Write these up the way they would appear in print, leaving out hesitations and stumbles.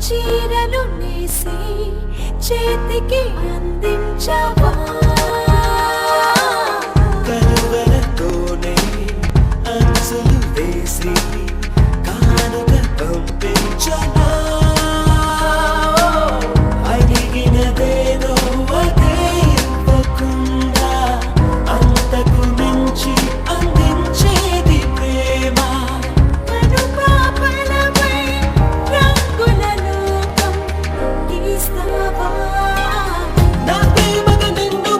చీరలు నేసి చేతికి అందించవా కలువలతోనే అంచులు వేసి కానుక పంపించనా అడిగినదేదో అదే ఇవ్వకుండా అంతకు మించి అందించేది ప్రేమ కనుపాపలపై రంగుల లోకం గీస్తావా నా ప్రేమకు నిన్ను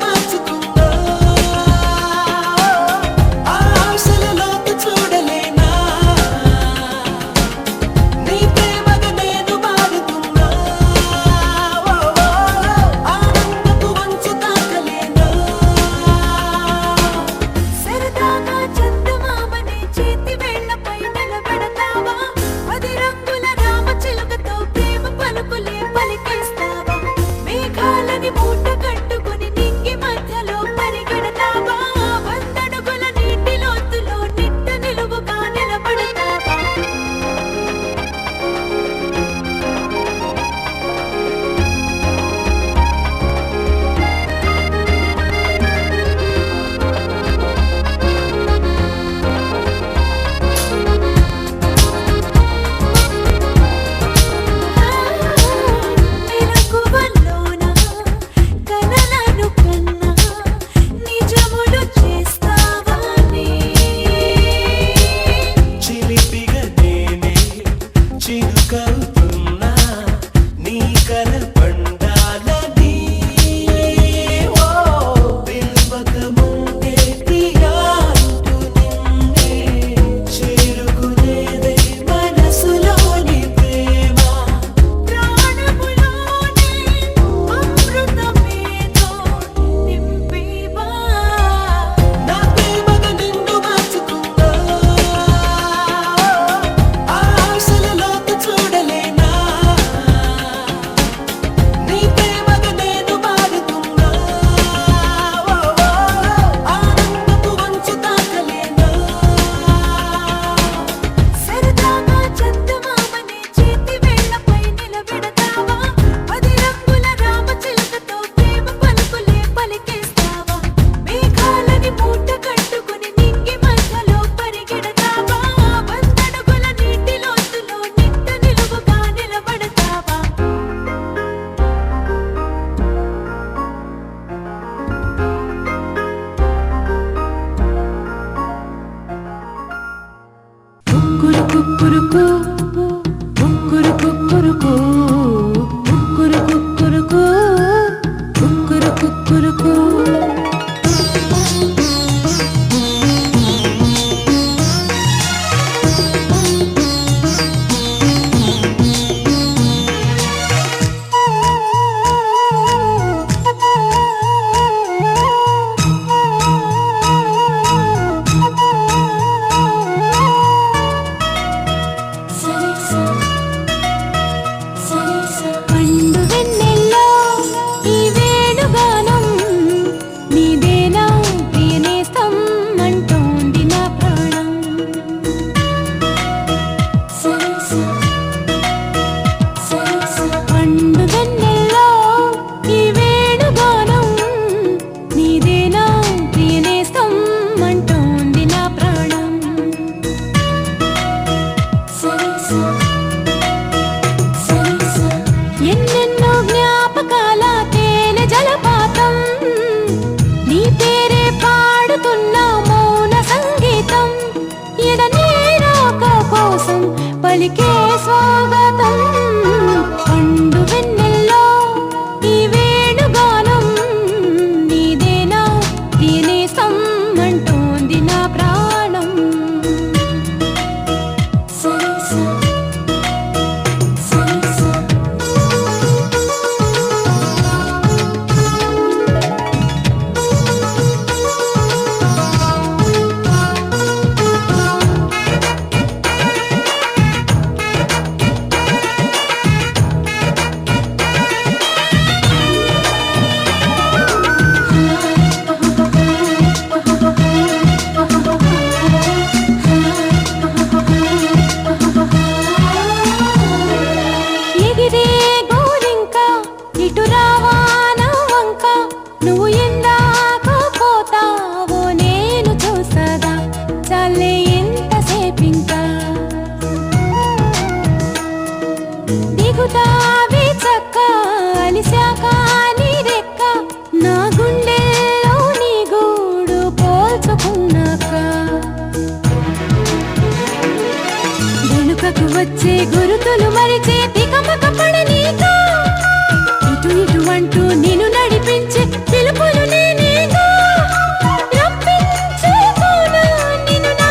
ఇదే గోరింక ఇటు రావా నా వంక నువ్వు ఎందాక పోతావో నేను చూసదా చాలే ఎంతసేపింకా దిగుతావి చక్క అలిశాక నీ రెక్క నా గుండెల్లో నీ గూడు పోల్చుకున్నాక వెనుకకు వచ్చే గురుతులు మరిచే తికమక పడనీక ఇటు ఇటు అంటూ నిన్ను నడిపించే పిలుపులు నేనేగా రప్పించుకోనా నిన్ను నా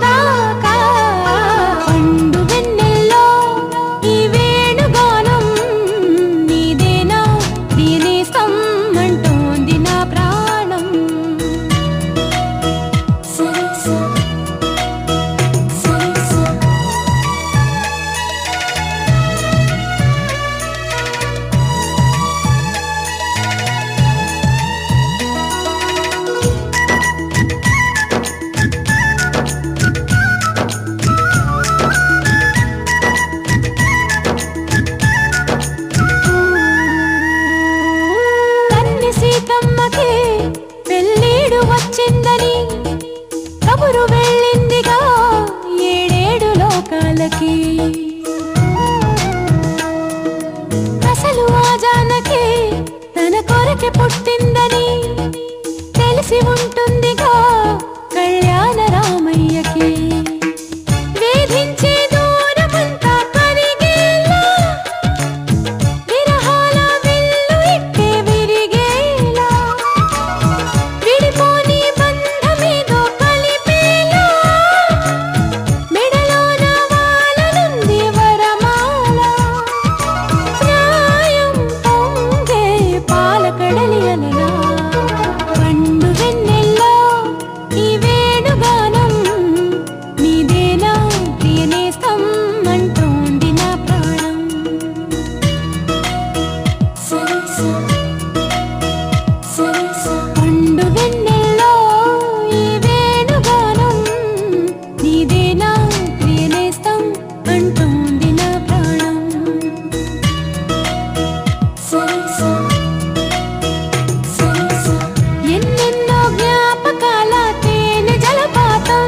దాకా పండు వెన్నెల్లో ఈ వేణుగానం నీదేనా నేనేస్తం అంటోంది నా ప్రాణం సరిసా సరిసా కన్నె సీతమ్మకి పెళ్ళీడు వచ్చిందని కబురు వెళ్ళిందిగా ఏడేడు లోకాలకి అసలు ఆ జానకి తన కొరకే పుట్టిందని తెలిసి ఉంటుందిగా కళ్యాణ రామయ్యకి వేధించే దూరమంతా కరిగేలా విరహాల విల్లు ఇట్టే విరిగేలా విడిపోని బంధమేదో కలిపేలా మెడలోన వాలనుంది వరమాల న్యాయం పొంగే పాలకడలి అలలా పండు వెన్నెల్లో ఈ వేణుగానం నీదేనా ప్రియనేస్తం అంటోంది నా ప్రాణం సరిసా సరిసా పండు వెన్నెల్లో ఈ వేణుగానం నీదేనా ప్రియనేస్తం అంటోంది నా ప్రాణం సరిసా సరిసా ఎన్నెన్నో జ్ఞాపకాల తేనె జలపాతం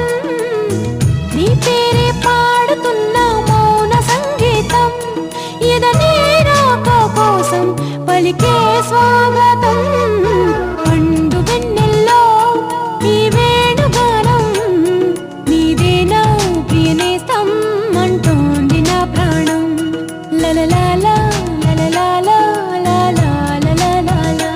నీ పేరే పాడుతున్న మౌన సంగీతం ఎదనే రాక కోసం పలికే స్వాగతం పండు వెన్నెల్లో ఈ వేణుగానం నీదేనా ప్రియనేస్తం అంటోంది నా ప్రాణం లలలాలా లలలాలా లాలాలాలాలా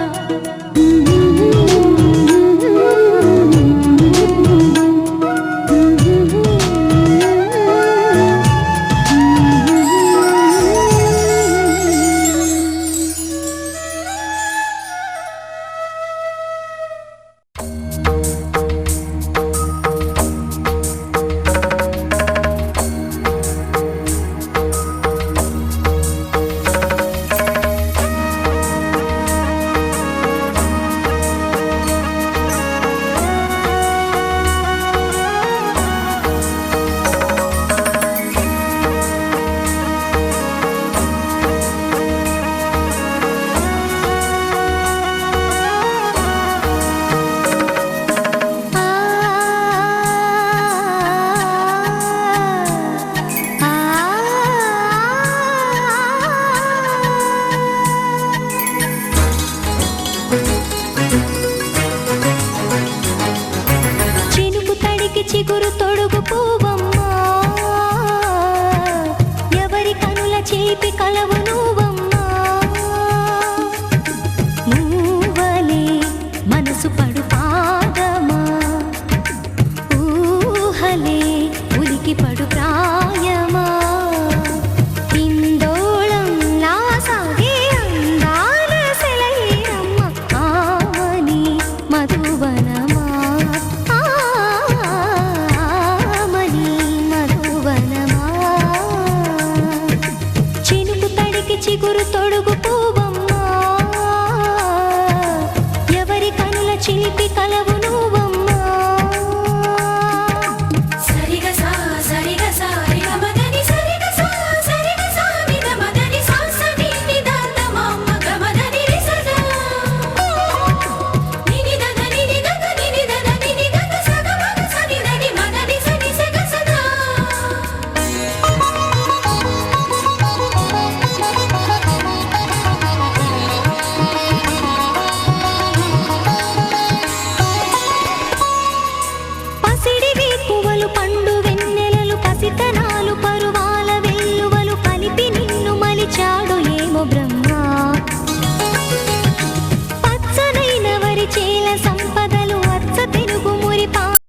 చినుకు తడికి చిగురు తొడుగు పూవమ్మా ఎవరి కనుల చేపి కలవు నువ్వమ్మా నువ్వలే మనసు పడు పాదమా ఊహలే ఉలికి పడు ప్రాయమా ఇందోళంలా సాగే అందాల సెలయేరమ్మ ఆమని మధువనమా ఆమని మధువనమా చినుకు తడికి చిగురు